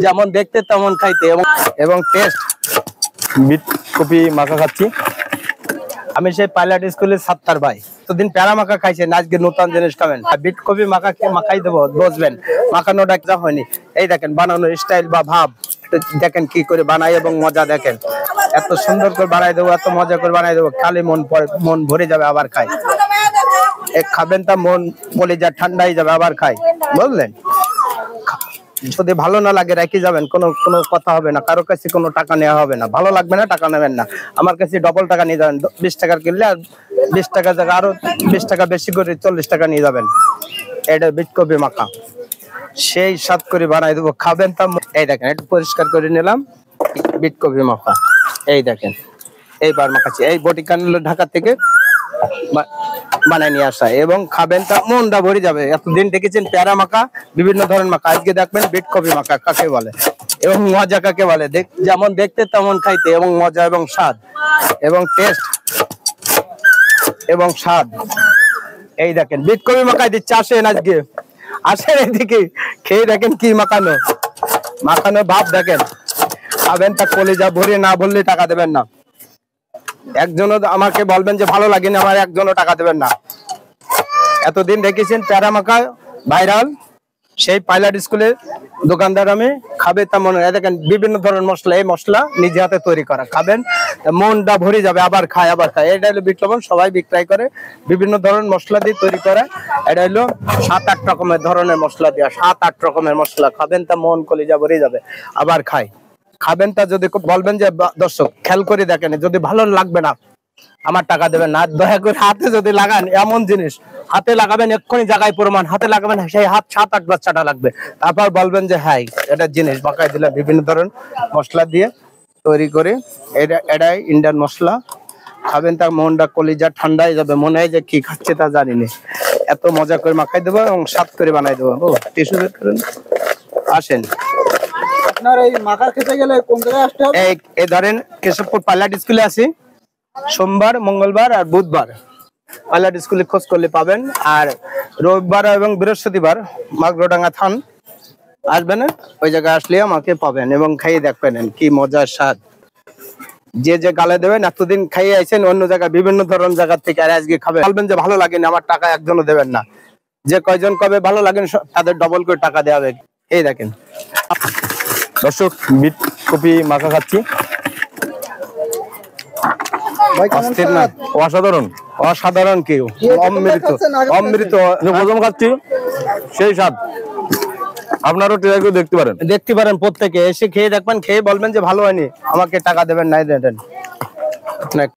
যেমন দেখতে তেমন খাইতে এবং টেস্ট। বিট কপি মাখা খাচ্ছি। আমি সেই পাইলট স্কুলের ছাত্র ভাই, এতদিন প্যারা মাখা খাইছেন, আজকে নতুন জিনিস খাবেন। বিট কপি মাখাই দেবো, বসবেন। মাখানোটা যা হয়নি, এই দেখেন বানানোর স্টাইল বা ভাব দেখেন কি করে বানাই এবং মজা দেখেন। এত সুন্দর করে বানাই দেবো, এত মজা করে বানাই দেবো, খালি মন ভরে যাবে আবার খাই। খাবেন তা মন বলে যা ঠান্ডা হয়ে যাবে আবার খাই, বুঝলেন। যদি ভালো না লাগে রেখে যাবেন, কোনো কথা হবে না, কারো কাছে কোনো টাকা নেওয়া হবে না। ভালো লাগবে না, টাকা নেবেন না। আমার কাছে ডবল টাকা নিয়ে যাবেন। 20 টাকার কিনলে আর 20 টাকা জায়গা আরো 20 টাকা বেশি করে 40 টাকা নিয়ে যাবেন। এটা বিট কপি মাখা সেই স্বাদ করে বানাই দেবো, খাবেন তা। এই দেখেন একটু পরিষ্কার করে নিলাম, বিট কপি মাখা। এই দেখেন এইবার মাখাচ্ছি, এই বটি কানলো ঢাকা থেকে বানাই নিয়ে আসা, এবং খাবেন তা মনটা ভরে যাবে। এতদিন দেখেছেন প্যারা মাখা, বিভিন্ন ধরনের মাখা, আজকে দেখবেন বিট কপি মাখা কাকে বলে এবং মজা কাকে বলে। যেমন দেখতে তেমন খাইতে, এবং মজা এবং স্বাদ এবং টেস্ট এবং স্বাদ। এই দেখেন বিট কপি মাখাই দিচ্ছে, আসেন আজকে আসেন এদিকে, খেয়ে দেখেন কি মাখানো ভাব দেখেন। খাবেন তা কলিজা ভরে, না বললে টাকা দেবেন না। একজনও আমাকে বলবেন যে ভালো লাগেনি, আমার একজনও টাকা দেবেন না। এতদিন দেখেছেন প্যারা মাখা ভাইরাল, সেই পাইলট স্কুলের দোকানদার আমি। খাবে তা মনে হয় দেখেন বিভিন্ন ধরনের মশলা, এই মশলা নিজে হাতে তৈরি করা, খাবেন মনটা ভরে যাবে আবার খায়। এটা হলো বিট লবণ, সবাই বিক্রয় করে, বিভিন্ন ধরনের মশলা দিয়ে তৈরি করা। এটা হলো 7-8 রকমের ধরনের মশলা দেওয়া, 7-8 রকমের মশলা। খাবেন তা মন কলিজা ভরে যাবে আবার খায়। খাবেন তা যদি বলবেন যে দর্শক খেয়াল করে দেখেন, যদি ভালো লাগবে না আমার টাকা দেবেন না। দয়া করে হাতে যদি লাগান, এমন জিনিস হাতে লাগাবেন, এক্ষুনি জায়গায় প্রমাণ, হাতে লাগাবেন, সেই হাত 7-8 বার চাটা লাগবে। তারপর বলবেন যে হ্যাঁ এটা জিনিস মাখাই দিলাম বিভিন্ন ধরনের মশলা দিয়ে তৈরি করে। এটাই ইন্ডিয়ান মশলা। খাবেন তার মনটা কলিজা ঠান্ডা হয়ে যাবে, মনে হয় যে কি খাচ্ছে তা জানি না। এত মজা করে মাখাই দেবো এবং স্বাদ করে বানাই দেবো। টিস্যু বের করেন, আসেন। আপনার এই মাখা খেতে গেলে কোন জায়গায় আসতে হবে? এই ধরেন কেশবপুর পাইলট স্কুলে আছি, সোমবার, মঙ্গলবার আর বুধবার পাইলট স্কুলে খোঁজ করলে পাবেন। আর রবিবার এবং বৃহস্পতিবার মাগরোডাঙ্গা থান আসবেন, ওই জায়গায় আসলে আমাকে পাবেন এবং খাইয়ে দেখবেন কি মজার স্বাদ। যে গালে দেবেন, এতদিন খাইয়ে আইছেন অন্য জায়গায় বিভিন্ন ধরনের জায়গা থেকে, আর আজকে খাবেন বলবেন যে ভালো লাগেনি, আমার টাকা একজনও দেবেন না। যে কয়জন কবে ভালো লাগেন তাদের ডবল করে টাকা দেওয়া হবে। এই দেখেন দর্শক বিট কপি মাখা খাচ্ছি। অসাধারণ, অসাধারণ কেউ অমৃত প্রথম খাচ্ছি, সেই স্বাদ। আপনারও ট্রাই করে দেখতে পারেন প্রত্যেকে এসে খেয়ে দেখবেন, খেয়ে বলবেন যে ভালো হয়নি, আমাকে টাকা দেবেন নাই দেন।